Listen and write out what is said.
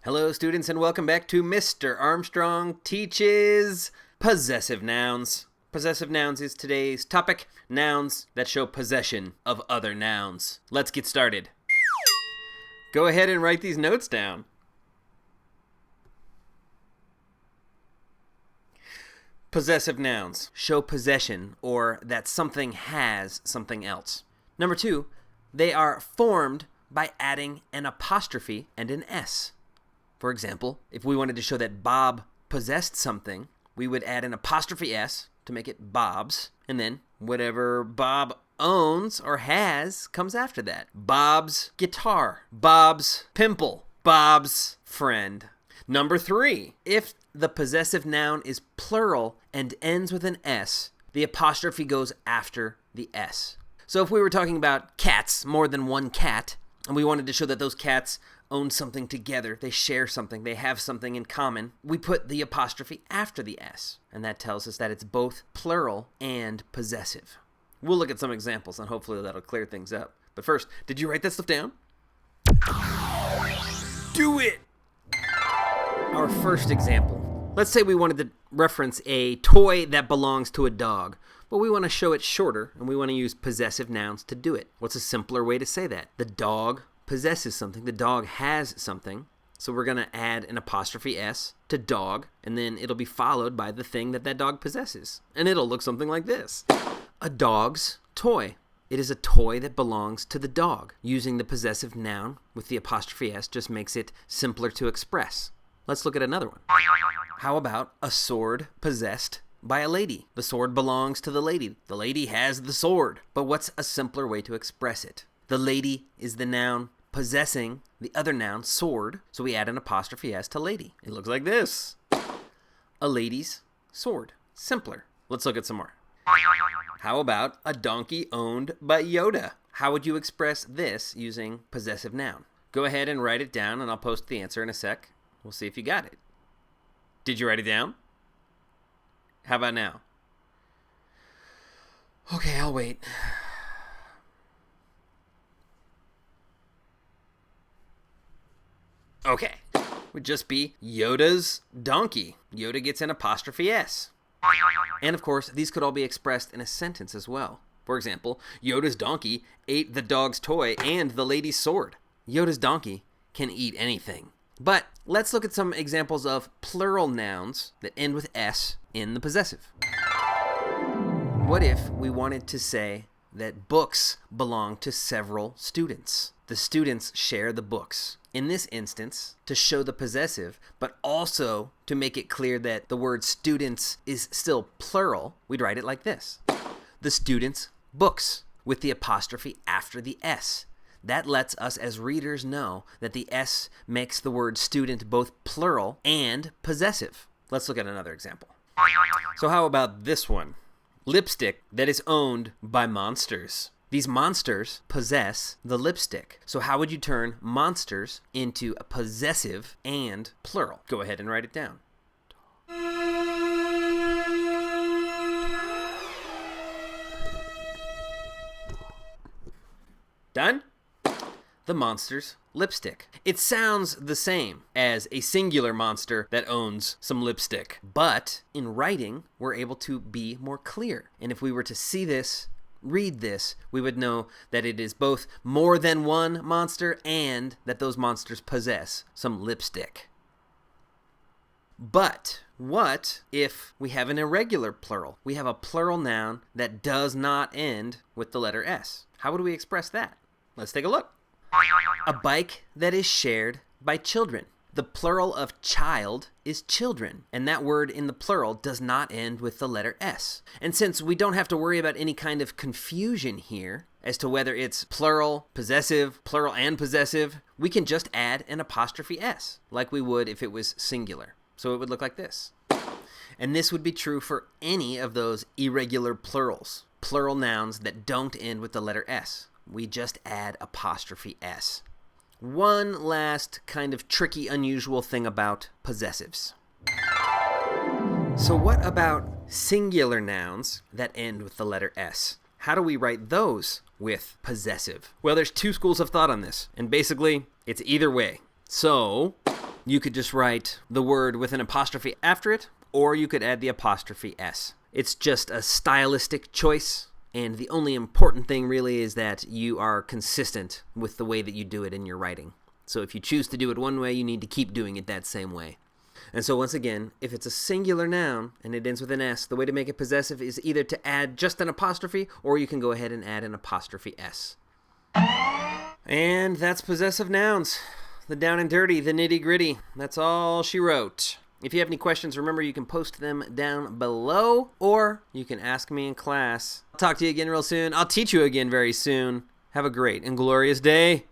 Hello, students, and welcome back to Mr. Armstrong Teaches Possessive Nouns. Possessive nouns is today's topic, nouns that show possession of other nouns. Let's get started. Go ahead and write these notes down. Possessive nouns show possession or that something has something else. Number 2, they are formed by adding an apostrophe and an S. For example, if we wanted to show that Bob possessed something, we would add an apostrophe S to make it Bob's, and then whatever Bob owns or has comes after that. Bob's guitar, Bob's pimple, Bob's friend. Number 3, if the possessive noun is plural and ends with an S, the apostrophe goes after the S. So if we were talking about cats, more than one cat, and we wanted to show that those cats own something together, they share something, they have something in common, we put the apostrophe after the S, and that tells us that it's both plural and possessive. We'll look at some examples, and hopefully that'll clear things up. But first, did you write that stuff down? Do it! Our first example. Let's say we wanted to reference a toy that belongs to a dog, but we want to show it shorter, and we want to use possessive nouns to do it. What's a simpler way to say that? The dog possesses something. The dog has something. So we're going to add an apostrophe S to dog, and then it'll be followed by the thing that dog possesses. And it'll look something like this. A dog's toy. It is a toy that belongs to the dog. Using the possessive noun with the apostrophe S just makes it simpler to express. Let's look at another one. How about a sword possessed by a lady? The sword belongs to the lady. The lady has the sword. But what's a simpler way to express it? The lady is the noun possessing the other noun, sword, so we add an apostrophe S to lady. It looks like this. A lady's sword. Simpler. Let's look at some more. How about a donkey owned by Yoda? How would you express this using possessive noun? Go ahead and write it down, and I'll post the answer in a sec. We'll see if you got it. Did you write it down? How about now? Okay, I'll wait. Okay, would just be Yoda's donkey. Yoda gets an apostrophe S. And of course, these could all be expressed in a sentence as well. For example, Yoda's donkey ate the dog's toy and the lady's sword. Yoda's donkey can eat anything. But let's look at some examples of plural nouns that end with S in the possessive. What if we wanted to say that books belong to several students? The students share the books. In this instance, to show the possessive, but also to make it clear that the word students is still plural, we'd write it like this. The students' books, with the apostrophe after the S. That lets us as readers know that the S makes the word student both plural and possessive. Let's look at another example. So how about this one? Lipstick that is owned by monsters. These monsters possess the lipstick. So how would you turn monsters into a possessive and plural? Go ahead and write it down. Done? The monster's lipstick. It sounds the same as a singular monster that owns some lipstick. But in writing, we're able to be more clear. And if we were to see this, read this, we would know that it is both more than one monster and that those monsters possess some lipstick. But what if we have an irregular plural? We have a plural noun that does not end with the letter S. How would we express that? Let's take a look. A bike that is shared by children. The plural of child is children, and that word in the plural does not end with the letter S. And since we don't have to worry about any kind of confusion here as to whether it's plural, possessive, plural and possessive, we can just add an apostrophe S, like we would if it was singular. So it would look like this. And this would be true for any of those irregular plurals, plural nouns that don't end with the letter S. We just add apostrophe S. One last kind of tricky, unusual thing about possessives. So what about singular nouns that end with the letter S? How do we write those with possessive? Well, there's two schools of thought on this, and basically, it's either way. So, You could just write the word with an apostrophe after it, or you could add the apostrophe S. It's just a stylistic choice, and the only important thing really is that you are consistent with the way that you do it in your writing. So if you choose to do it one way, you need to keep doing it that same way. And so once again, if it's a singular noun and it ends with an S, the way to make it possessive is either to add just an apostrophe, or you can go ahead and add an apostrophe S. And that's possessive nouns. The down and dirty, the nitty gritty. That's all she wrote. If you have any questions, remember you can post them down below, or you can ask me in class. I'll talk to you again real soon. I'll teach you again very soon. Have a great and glorious day.